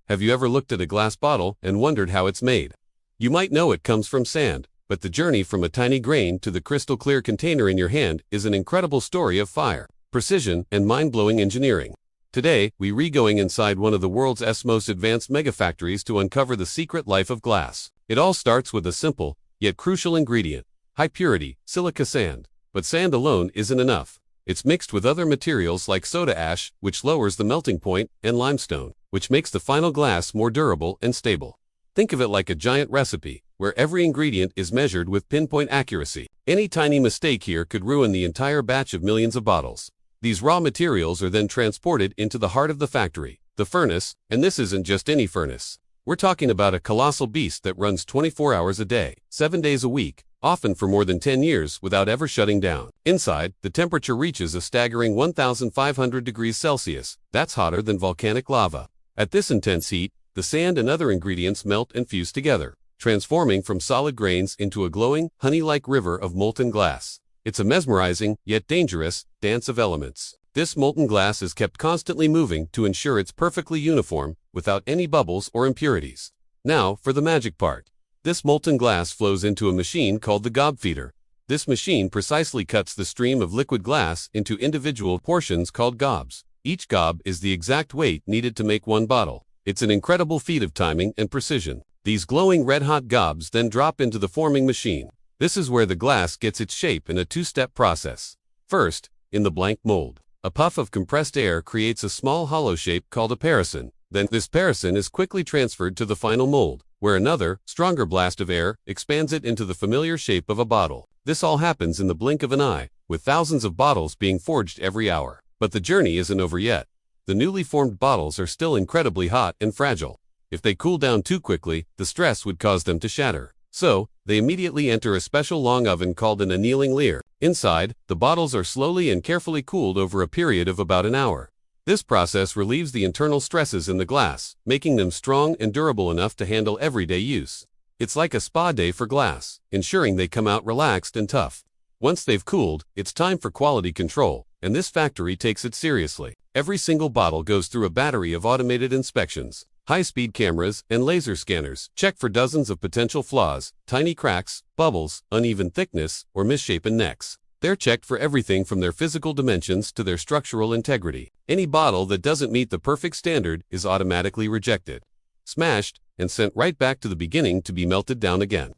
Have you ever looked at a glass bottle and wondered how it's made? You might know it comes from sand, but the journey from a tiny grain to the crystal clear container in your hand is an incredible story of fire, precision, and mind-blowing engineering. Today, we're going inside one of the world's most advanced megafactories to uncover the secret life of glass. It all starts with a simple, yet crucial ingredient: high-purity, silica sand. But sand alone isn't enough. It's mixed with other materials like soda ash, which lowers the melting point, and limestone, which makes the final glass more durable and stable. Think of it like a giant recipe, where every ingredient is measured with pinpoint accuracy. Any tiny mistake here could ruin the entire batch of millions of bottles. These raw materials are then transported into the heart of the factory, the furnace, and this isn't just any furnace. We're talking about a colossal beast that runs 24 hours a day, 7 days a week, often for more than 10 years without ever shutting down. Inside, the temperature reaches a staggering 1,500 degrees Celsius. That's hotter than volcanic lava. At this intense heat, the sand and other ingredients melt and fuse together, transforming from solid grains into a glowing, honey-like river of molten glass. It's a mesmerizing, yet dangerous, dance of elements. This molten glass is kept constantly moving to ensure it's perfectly uniform, without any bubbles or impurities. Now, for the magic part. This molten glass flows into a machine called the gob feeder. This machine precisely cuts the stream of liquid glass into individual portions called gobs. Each gob is the exact weight needed to make one bottle. It's an incredible feat of timing and precision. These glowing red-hot gobs then drop into the forming machine. This is where the glass gets its shape in a two-step process. First, in the blank mold, a puff of compressed air creates a small hollow shape called a parison. Then this parison is quickly transferred to the final mold, where another, stronger blast of air expands it into the familiar shape of a bottle. This all happens in the blink of an eye, with thousands of bottles being forged every hour. But the journey isn't over yet. The newly formed bottles are still incredibly hot and fragile. If they cool down too quickly, the stress would cause them to shatter. So, they immediately enter a special long oven called an annealing layer. Inside, the bottles are slowly and carefully cooled over a period of about an hour. This process relieves the internal stresses in the glass, making them strong and durable enough to handle everyday use. It's like a spa day for glass, ensuring they come out relaxed and tough. Once they've cooled, it's time for quality control, and this factory takes it seriously. Every single bottle goes through a battery of automated inspections. High-speed cameras and laser scanners check for dozens of potential flaws, tiny cracks, bubbles, uneven thickness, or misshapen necks. They're checked for everything from their physical dimensions to their structural integrity. Any bottle that doesn't meet the perfect standard is automatically rejected, smashed, and sent right back to the beginning to be melted down again.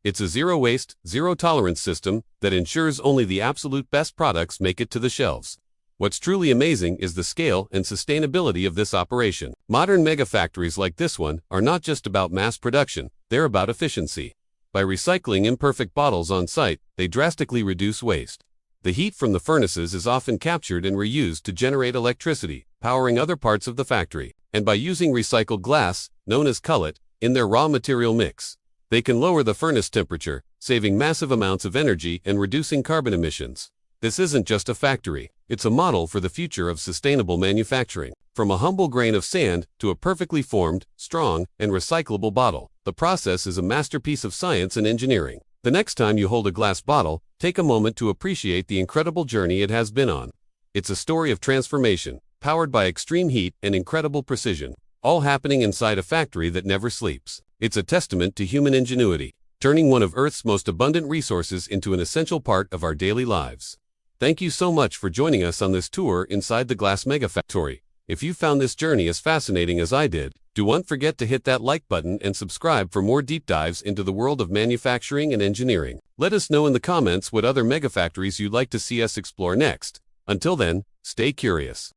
It's a zero-waste, zero-tolerance system that ensures only the absolute best products make it to the shelves. What's truly amazing is the scale and sustainability of this operation. Modern megafactories like this one are not just about mass production, they're about efficiency. By recycling imperfect bottles on site, they drastically reduce waste. The heat from the furnaces is often captured and reused to generate electricity, powering other parts of the factory. And by using recycled glass, known as cullet, in their raw material mix, they can lower the furnace temperature, saving massive amounts of energy and reducing carbon emissions. This isn't just a factory, it's a model for the future of sustainable manufacturing. From a humble grain of sand to a perfectly formed, strong, and recyclable bottle, the process is a masterpiece of science and engineering. The next time you hold a glass bottle, take a moment to appreciate the incredible journey it has been on. It's a story of transformation, powered by extreme heat and incredible precision, all happening inside a factory that never sleeps. It's a testament to human ingenuity, turning one of Earth's most abundant resources into an essential part of our daily lives. Thank you so much for joining us on this tour inside the Glass Megafactory. If you found this journey as fascinating as I did, don't forget to hit that like button and subscribe for more deep dives into the world of manufacturing and engineering. Let us know in the comments what other megafactories you'd like to see us explore next. Until then, stay curious.